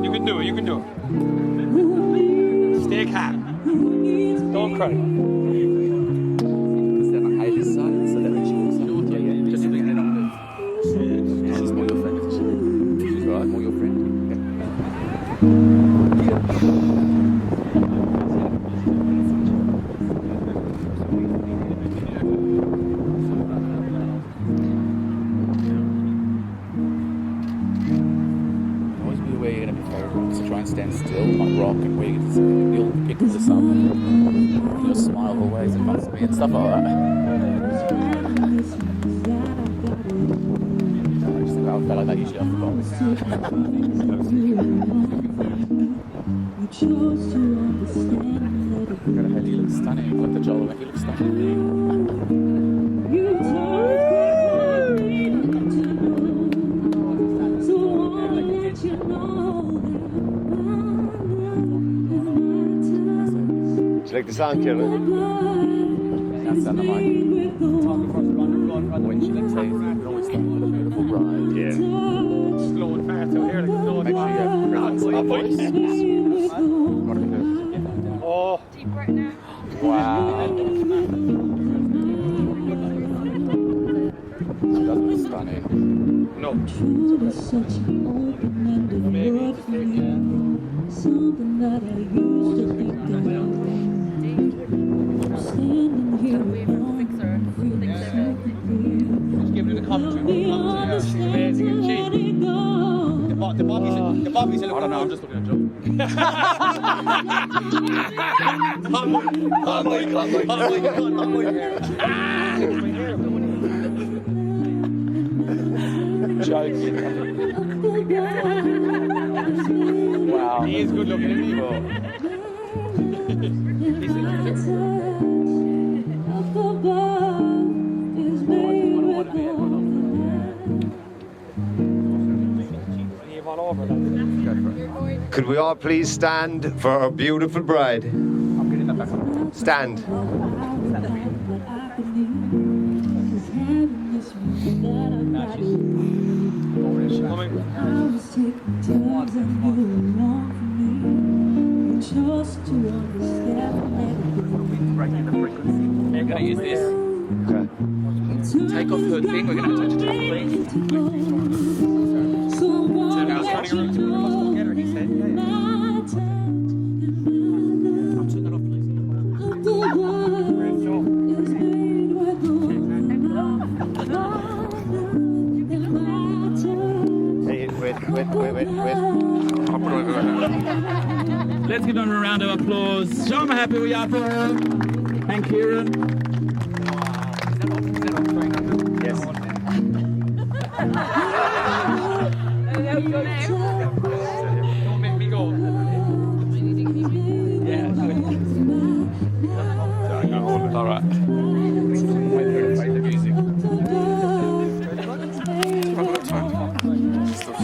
You can do it, you can do it. Stay calm. Don't cry. Stand on Hayley's side so that when she walks up, just so that they don't move. She's more your friend, isn't she? She's right, more your friend. Always be aware you're going to be photographed, so try and stand still, not rock, and where you'll pick this up. You'll smile always and must be and stuff like that. Just about felt like that usually off the box. He looks stunning. Look at the Joel, he looks stunning. Do you like the song, Kieran? That's on the mic. When she looks like always like a beautiful bride. Yeah. Slow and fast out here, like slow and Make sure you have fast. your voice. What do we do? Oh, Deep right now. Wow. She does look stunning. no. Something that I used to think that I'm standing here alone. Just give it the commentary. She's amazing, isn't she? The Bobby said, I don't know, I'm just looking at Joel. Wow. He is good looking, isn't he? Up above is Leave all over that. Could we all please stand for our beautiful bride? I'm getting that back on. Stand. We're going to use this. Okay. Take off her thing, we're going to attach it to the thing. So now it's turning around to put us together, he said. Yeah, yeah. Turn that off, please. Great show. Hey, wait. Let's give them a round of applause. Show them how happy we are for her. And Kieran. Yes. Don't make me go. Yeah, All right. Wait for the music. I've got time.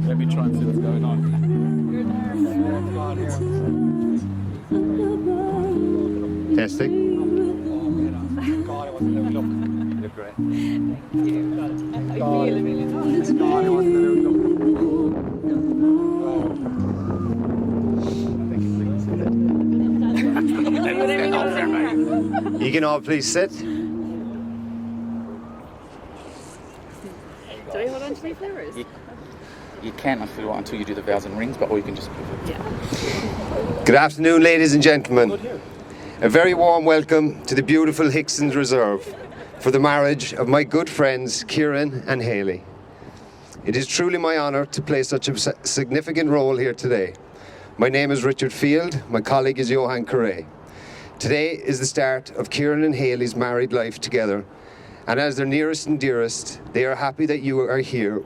Let me try and see what's going on. Testing. God, it wasn't very look. You look great. You can all please sit. Do we hold on to my flowers? You can if you want until you do the vows and rings, or you can just. Good afternoon, ladies and gentlemen. A very warm welcome to the beautiful Hickson's Reserve for the marriage of my good friends Kieran and Hayley. It is truly my honour to play such a significant role here today. My name is Richard Field, my colleague is Johan Correa. Today is the start of Kieran and Hayley's married life together, and as their nearest and dearest, they are happy that you are here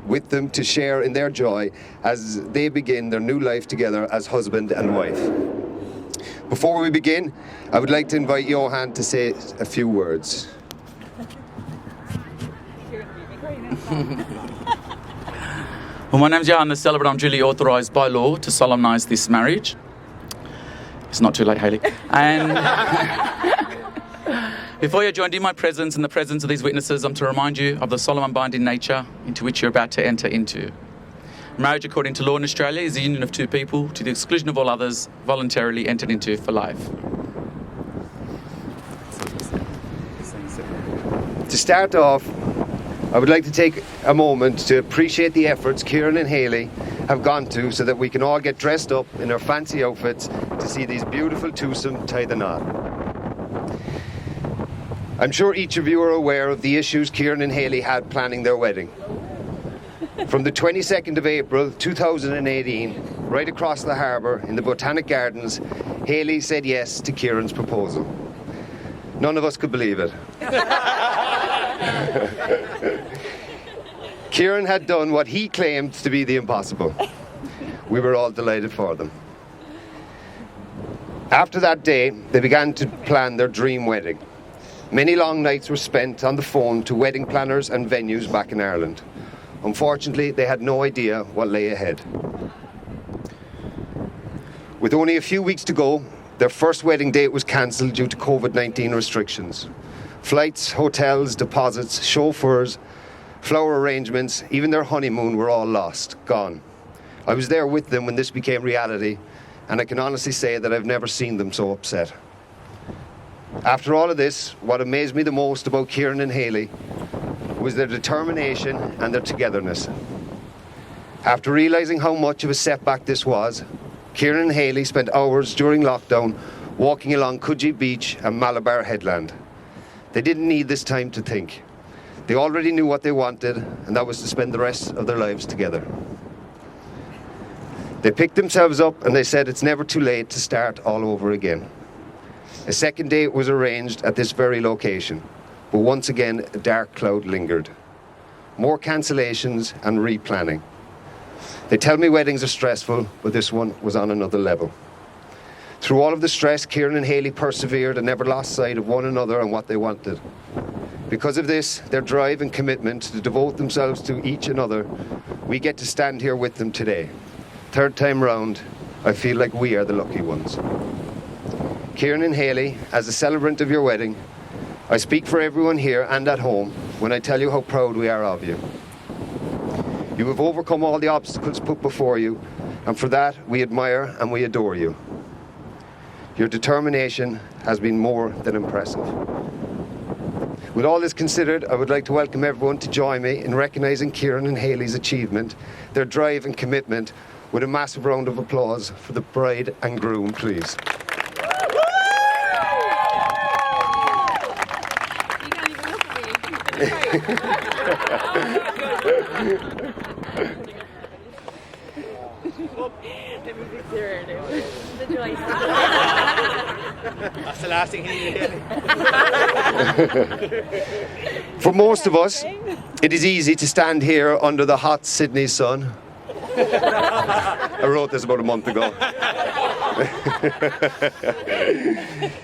with them to share in their joy as they begin their new life together as husband and wife. Before we begin, I would like to invite Johan to say a few words. Well, my name's Johan the Celebrant. I'm duly authorised by law to solemnise this marriage. It's not too late, Hayley. And Before you're joined in my presence and the presence of these witnesses, I'm to remind you of the solemn unbinding nature into which you're about to enter into. Marriage, according to law in Australia, is a union of two people, to the exclusion of all others, voluntarily entered into for life. To start off, I would like to take a moment to appreciate the efforts Kieran and Hayley have gone to so that we can all get dressed up in our fancy outfits to see these beautiful twosome tie the knot. I'm sure each of you are aware of the issues Kieran and Hayley had planning their wedding. From the 22nd of April 2018, right across the harbour in the Botanic Gardens, Hayley said yes to Kieran's proposal. None of us could believe it. Kieran had done what he claimed to be the impossible. We were all delighted for them. After that day, they began to plan their dream wedding. Many long nights were spent on the phone to wedding planners and venues back in Ireland. Unfortunately, they had no idea what lay ahead. With only a few weeks to go, their first wedding date was cancelled due to COVID-19 restrictions. Flights, hotels, deposits, chauffeurs, flower arrangements, even their honeymoon were all lost, gone. I was there with them when this became reality, and I can honestly say that I've never seen them so upset. After all of this, what amazed me the most about Kieran and Hayley was their determination and their togetherness. After realising how much of a setback this was, Kieran and Hayley spent hours during lockdown walking along Coogee Beach and Malabar Headland. They didn't need this time to think. They already knew what they wanted, and that was to spend the rest of their lives together. They picked themselves up and they said it's never too late to start all over again. A second date was arranged at this very location, but once again a dark cloud lingered. More cancellations and replanning. They tell me weddings are stressful, but this one was on another level. Through all of the stress, Kieran and Hayley persevered and never lost sight of one another and what they wanted. Because of this, their drive and commitment to devote themselves to each another, we get to stand here with them today. Third time round, I feel like we are the lucky ones. Kieran and Hayley, as a celebrant of your wedding, I speak for everyone here and at home when I tell you how proud we are of you. You have overcome all the obstacles put before you, and for that we admire and we adore you. Your determination has been more than impressive. With all this considered, I would like to welcome everyone to join me in recognising Kieran and Hayley's achievement, their drive and commitment, with a massive round of applause for the bride and groom, please. That's the last thing he needed. For most of us, it is easy to stand here under the hot Sydney sun. I wrote this about a month ago.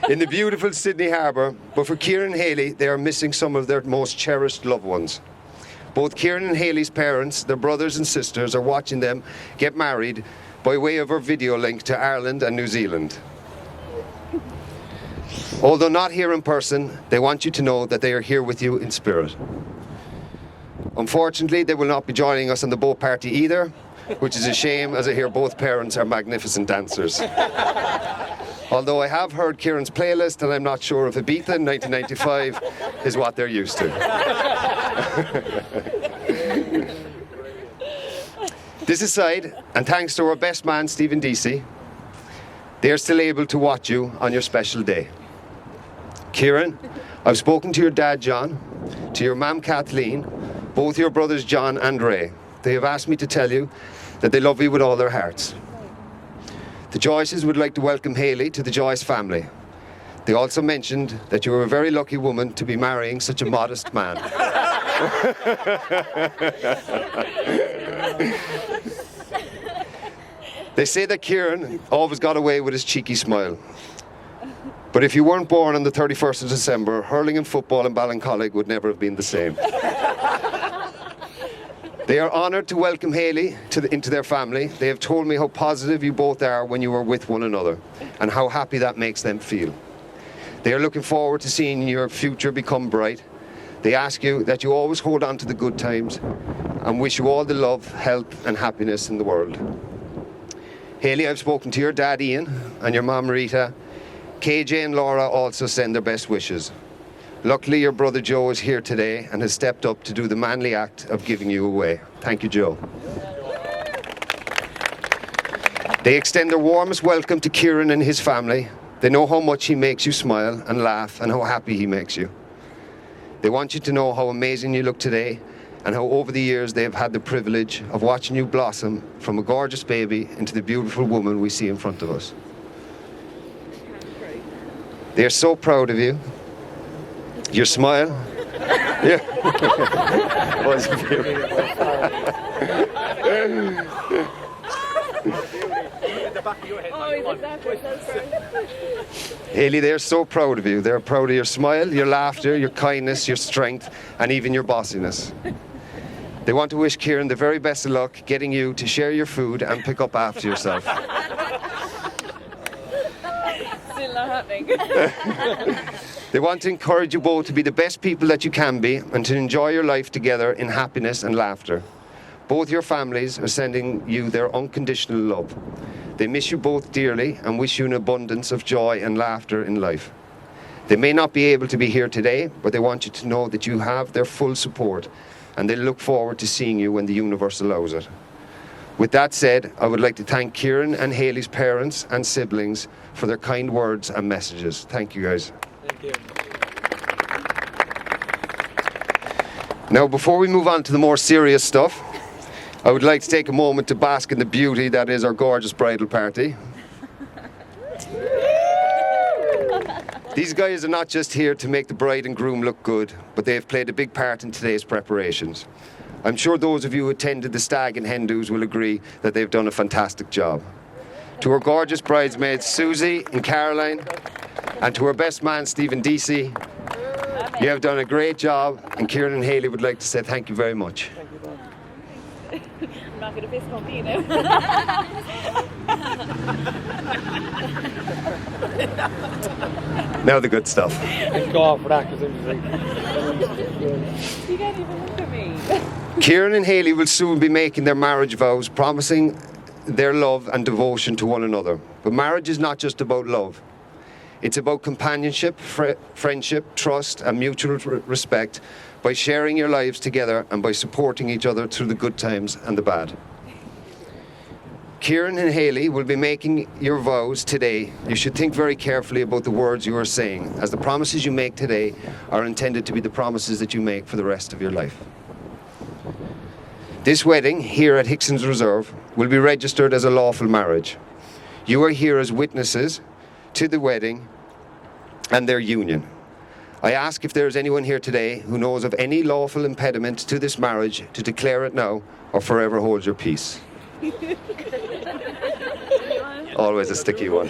In the beautiful Sydney Harbour, but for Kieran and Hayley, they are missing some of their most cherished loved ones. Both Kieran and Hayley's parents, their brothers and sisters, are watching them get married by way of our video link to Ireland and New Zealand. Although not here in person, they want you to know that they are here with you in spirit. Unfortunately, they will not be joining us on the boat party either, which is a shame as I hear both parents are magnificent dancers. Although I have heard Kieran's playlist and I'm not sure if Ibiza in 1995 is what they're used to. This aside, and thanks to our best man Stephen Deasy, they are still able to watch you on your special day. Kieran, I've spoken to your dad John, to your mum Kathleen, both your brothers John and Ray. They have asked me to tell you that they love you with all their hearts. The Joyces would like to welcome Hayley to the Joyce family. They also mentioned that you are a very lucky woman to be marrying such a modest man. They say that Kieran always got away with his cheeky smile. But if you weren't born on the 31st of December, hurling and football in Ballincollig would never have been the same. They are honoured to welcome Hayley into their family. They have told me how positive you both are when you are with one another and how happy that makes them feel. They are looking forward to seeing your future become bright. They ask you that you always hold on to the good times and wish you all the love, health and happiness in the world. Hayley, I've spoken to your dad Ian and your mum Rita. KJ and Laura also send their best wishes. Luckily, your brother Joe is here today and has stepped up to do the manly act of giving you away. Thank you, Joe. They extend their warmest welcome to Kieran and his family. They know how much he makes you smile and laugh and how happy he makes you. They want you to know how amazing you look today and how over the years they have had the privilege of watching you blossom from a gorgeous baby into the beautiful woman we see in front of us. They are so proud of you. Your smile. Yeah. Was beautiful. Hayley, they're so proud of you. They're proud of your smile, your laughter, your kindness, your strength, and even your bossiness. They want to wish Kieran the very best of luck getting you to share your food and pick up after yourself. Still not happening. They want to encourage you both to be the best people that you can be and to enjoy your life together in happiness and laughter. Both your families are sending you their unconditional love. They miss you both dearly and wish you an abundance of joy and laughter in life. They may not be able to be here today, but they want you to know that you have their full support and they look forward to seeing you when the universe allows it. With that said, I would like to thank Kieran and Hayley's parents and siblings for their kind words and messages. Thank you, guys. Thank you. Now, before we move on to the more serious stuff, I would like to take a moment to bask in the beauty that is our gorgeous bridal party. These guys are not just here to make the bride and groom look good, but they have played a big part in today's preparations. I'm sure those of you who attended the stag and hen do's will agree that they've done a fantastic job. To our gorgeous bridesmaids, Susie and Caroline, and to our best man, Stephen Deasy, you have done a great job, and Kieran and Hayley would like to say thank you very much. I'm not going to fist bump you now. Now the good stuff. Let's go off for that because I'm like, You can't even look at me. Kieran and Hayley will soon be making their marriage vows, promising their love and devotion to one another. But marriage is not just about love. It's about companionship, friendship, trust, and mutual respect by sharing your lives together and by supporting each other through the good times and the bad. Kieran and Hayley will be making your vows today. You should think very carefully about the words you are saying, as the promises you make today are intended to be the promises that you make for the rest of your life. This wedding here at Hickson's Reserve will be registered as a lawful marriage. You are here as witnesses to the wedding and their union. I ask if there is anyone here today who knows of any lawful impediment to this marriage to declare it now or forever hold your peace. Always a sticky one.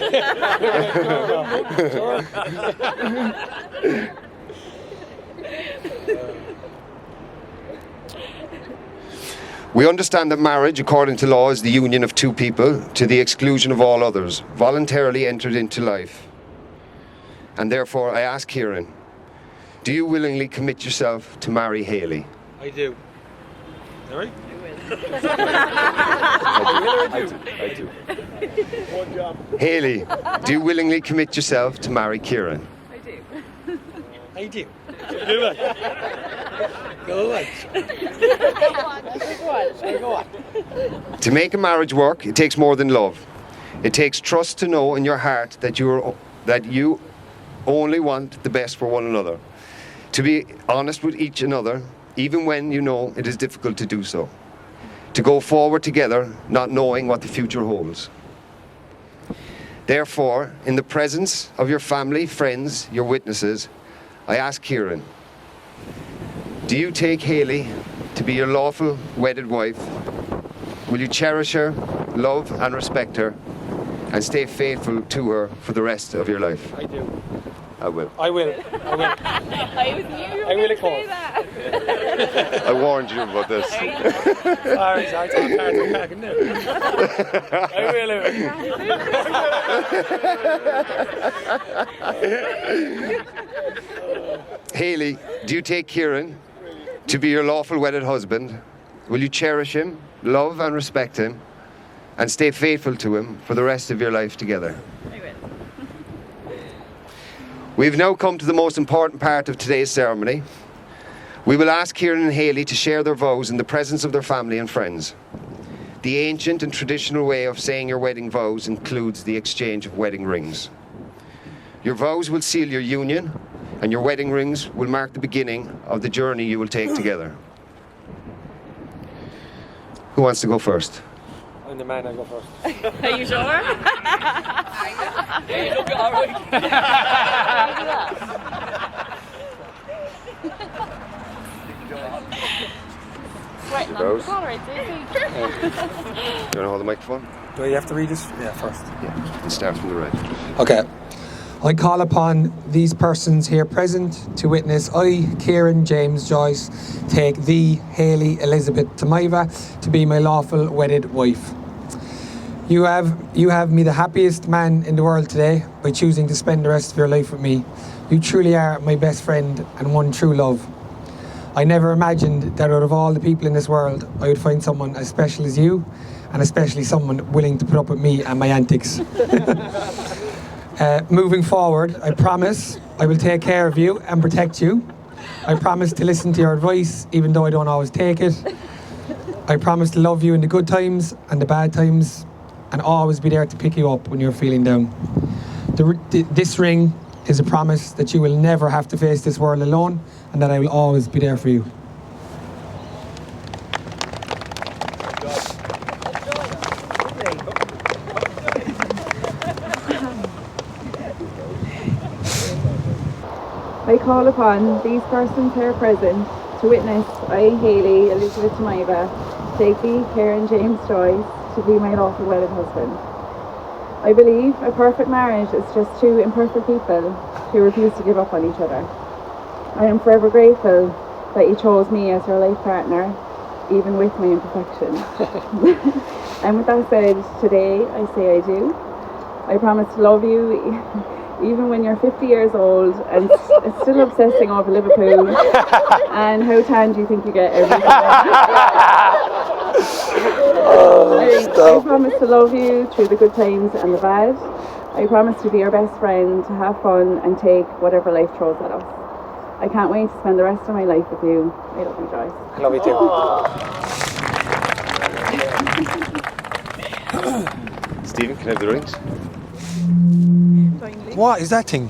We understand that marriage, according to law, is the union of two people to the exclusion of all others, voluntarily entered into life. And therefore, I ask Kieran, do you willingly commit yourself to marry Hayley? I do. All right? I do. One job. Hayley, do you willingly commit yourself to marry Kieran? I do. I do. Do it. Go on. Go on. To make a marriage work, it takes more than love. It takes trust to know in your heart that you only want the best for one another. To be honest with each another, even when you know it is difficult to do so. To go forward together, not knowing what the future holds. Therefore, in the presence of your family, friends, your witnesses, I ask Kieran, do you take Hayley to be your lawful wedded wife? Will you cherish her, love and respect her, and stay faithful to her for the rest of your life? I do. I will. I will. I was knew you were I will, going of to course. say that. I warned you about this. Sorry, I thought part of back in there. I will. Hayley, do you take Kieran to be your lawful wedded husband? Will you cherish him, love and respect him, and stay faithful to him for the rest of your life together? I will. We've now come to the most important part of today's ceremony. We will ask Kieran and Hayley to share their vows in the presence of their family and friends. The ancient and traditional way of saying your wedding vows includes the exchange of wedding rings. Your vows will seal your union, and your wedding rings will mark the beginning of the journey you will take together. Who wants to go first? I'm the man, I go first. Are you sure? Hey, look at our Sweating on Rose? the collar, it's easy. You want to hold the microphone? Do I have to read this? Yeah, first. Yeah, and start from the right. Okay. I call upon these persons here present to witness I, Kieran James Joyce, take thee, Hayley Elizabeth Tamaiva, to be my lawful wedded wife. You have me the happiest man in the world today by choosing to spend the rest of your life with me. You truly are my best friend and one true love. I never imagined that out of all the people in this world, I would find someone as special as you, and especially someone willing to put up with me and my antics. Moving forward, I promise I will take care of you and protect you. I promise to listen to your advice, even though I don't always take it. I promise to love you in the good times and the bad times, and always be there to pick you up when you're feeling down. This ring is a promise that you will never have to face this world alone, and that I will always be there for you. I call upon these persons here present to witness I, Hayley Elizabeth Tamaiva, take thee, Kieran James Joyce, to be my lawful wedded husband. I believe a perfect marriage is just two imperfect people who refuse to give up on each other. I am forever grateful that you chose me as your life partner, even with my imperfections. And with that said, today I say I do. I promise to love you even when you're 50 years old and still obsessing over Liverpool and how tan do you think you get every day. I promise to love you through the good times and the bad. I promise to be your best friend, to have fun and take whatever life throws at us. I can't wait to spend the rest of my life with you. I love you, Joyce. I love you too. Stephen, can I have the rings? Finally. What is that thing?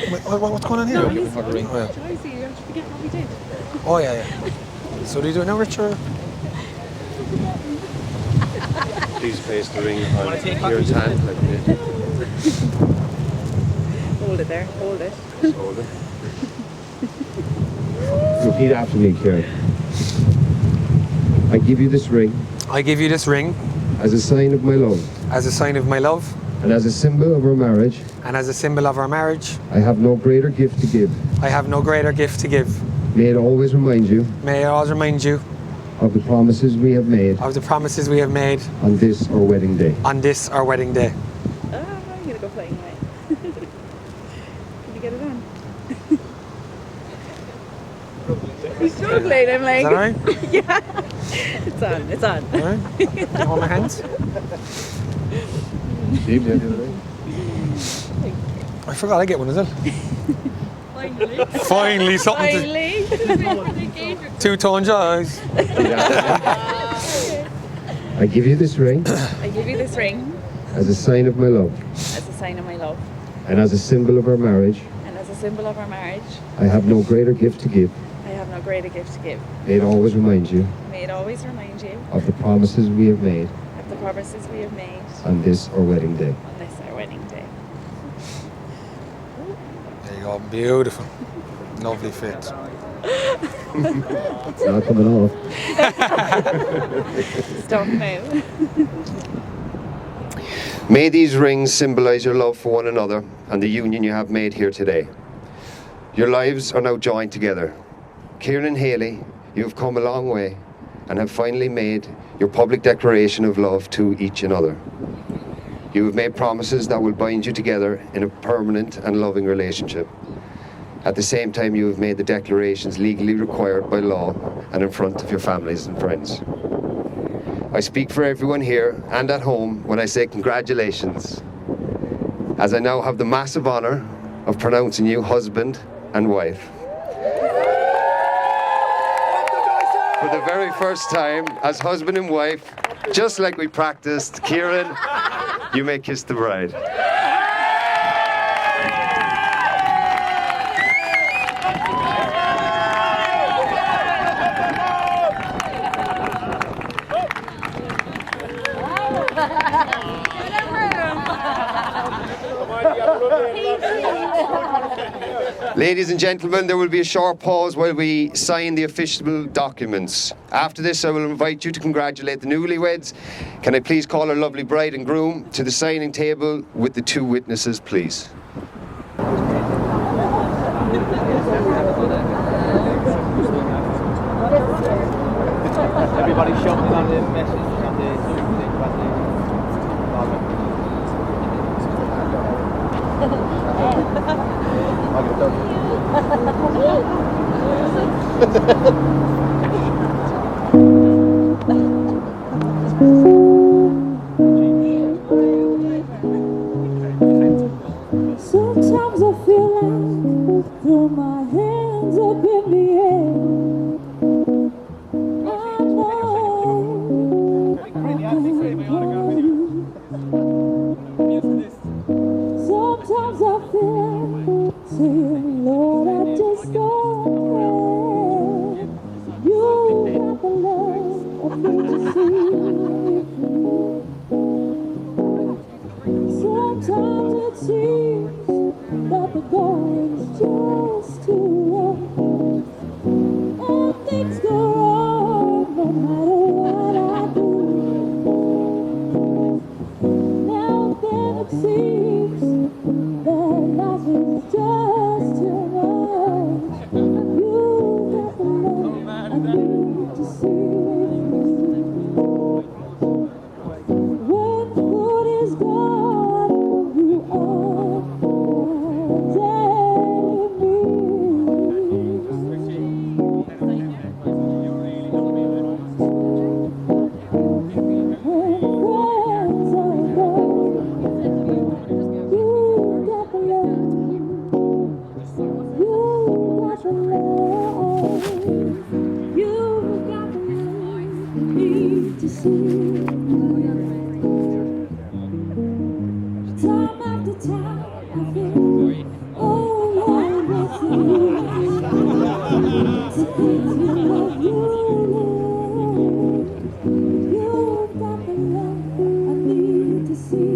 What's going on here? Oh, yeah. Joycey, you have to forget what we did. Oh, yeah. So do you do it now, Richard? Please place the ring on Kieran's hand like we did. Hold it there, hold it. Just hold it. Repeat after me, Kieran. I give you this ring I give you this ring as a sign of my love, as a sign of my love and as a symbol of our marriage. and as a symbol of our marriage. I have no greater gift to give. I have no greater gift to give. May it always remind you May I always remind you of the promises we have made of the promises we have made on this our wedding day. on this, our wedding day. I'm gonna go flying away. Can you get it on? He's struggling, I'm like. Is that alright? Yeah. It's on. Alright? Hold my hands. Steve, do you have the ring? I forgot I get one as well. Finally. Finally, something Finally. two-tone Joyce. I give you this ring I give you this ring as a sign of my love as a sign of my love and as a symbol of our marriage. and as a symbol of our marriage. I have no greater gift to give. I have no greater gift to give. May it always remind you May it always remind you of the promises we have made of the promises we have made on this our wedding day. on this our wedding day. There you go, beautiful. Lovely fit. It's not coming off. Stop now. May these rings symbolize your love for one another and the union you have made here today. Your lives are now joined together. Kieran and Hayley, you have come a long way and have finally made your public declaration of love to each other. You have made promises that will bind you together in a permanent and loving relationship. At the same time, you have made the declarations legally required by law and in front of your families and friends. I speak for everyone here and at home when I say congratulations, as I now have the massive honour of pronouncing you husband and wife. For the very first time, as husband and wife, just like we practiced, Kieran, you may kiss the bride. Ladies and gentlemen, there will be a short pause while we sign the official documents. After this, I will invite you to congratulate the newlyweds. Can I please call our lovely bride and groom to the signing table with the two witnesses, please? Everybody shouting on the message on the Sometimes I feel like throw my hands up in the air. I know I can't hold you. Sometimes I feel like saying, Lord, I just don't care. You got the love I need to see. Sometimes it seems that the going's just too rough, and things go wrong no matter what I do. Now and then it seems that life is just too much. You got the love I need to see. When food is gone, you are time after time, I feel all over to things you love you. You've got the love I need to see.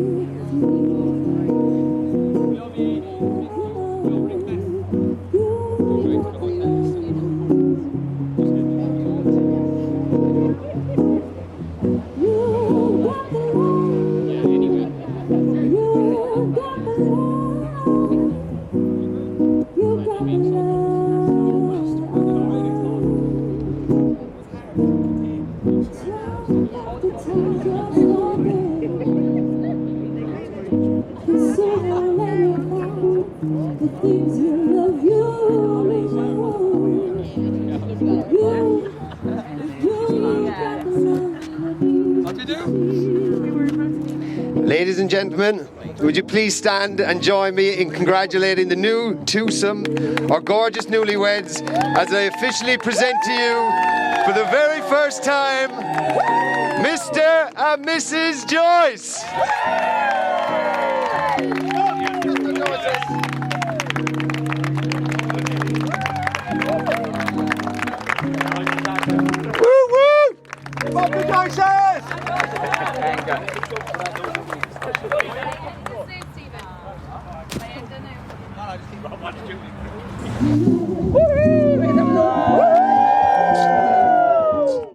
The things you love, you Ladies and gentlemen, would you please stand and join me in congratulating the new twosome, our gorgeous newlyweds, as I officially present to you, for the very first time, Mr. and Mrs. Joyce. Woo woo! Fuck the Joyces! Woo!